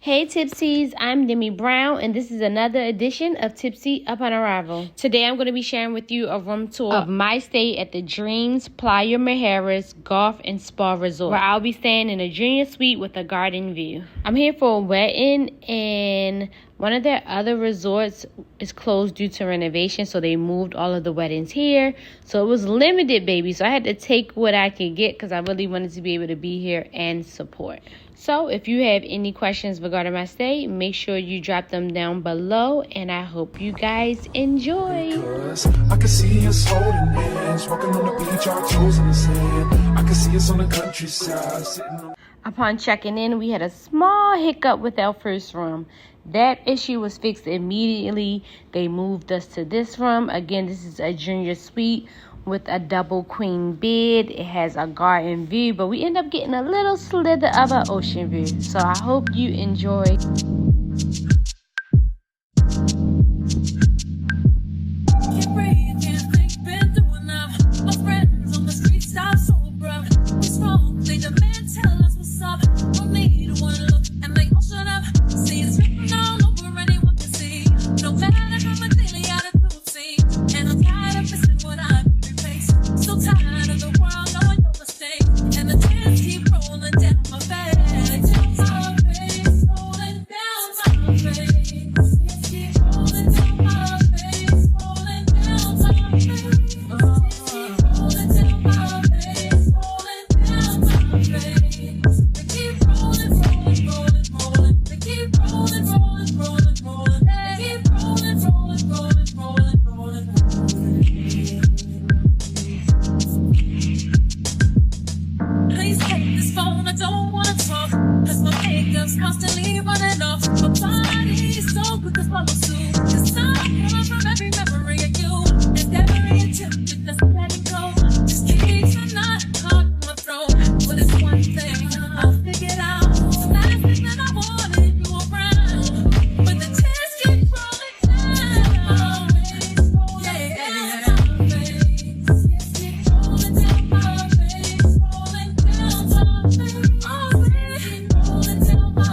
Hey Tipsies, I'm Deme Brown and this is another edition of Tipsy Upon Arrival. Today I'm going to be sharing with you a room tour of my stay at the Dreams Playa Mujeres Golf and Spa Resort, where I'll be staying in a junior suite with a garden view. I'm here for a wedding and one of their other resorts is closed due to renovation, so they moved all of the weddings here. So it was limited, baby. So I had to take what I could get because I really wanted to be able to be here and support. So if you have any questions regarding my stay, make sure you drop them down below, and I hope you guys enjoy. I can see us holding hands, walking on the beach, our toes in the sand. I can see us on the countryside, sitting on... Upon checking in, we had a small hiccup with our first room. That issue was fixed immediately. They moved us to this room. Again, this is a junior suite with a double queen bed. It has a garden view, but we end up getting a little slither of an ocean view. So I hope you enjoy. Constantly running off my body, so quick to follow suit. Cause I'm coming from every memory of you, and every attempt to just let it go. Just keeps me not caught in my throat. But it's one thing I'll figure it out. The last thing that I wanted you around, but the tears keep rolling down. Yeah, keep rolling down my face, rolling down my face. Rolling down my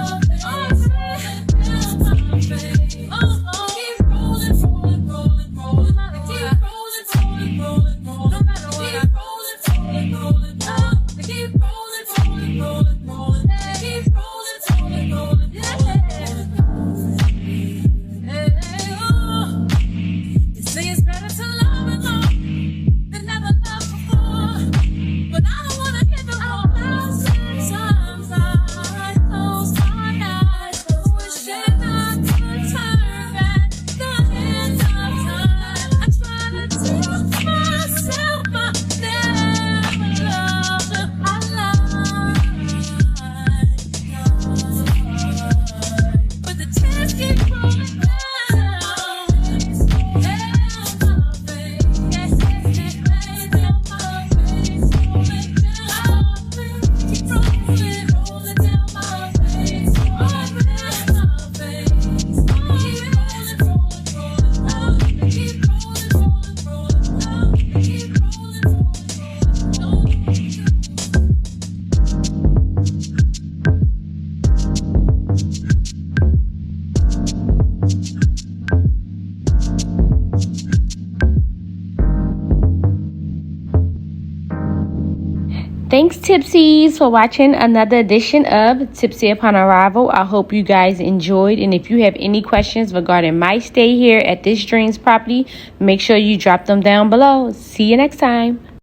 Thanks, Tipsies, for watching another edition of Tipsy Upon Arrival. I hope you guys enjoyed. And if you have any questions regarding my stay here at this Dreams property, make sure you drop them down below. See you next time.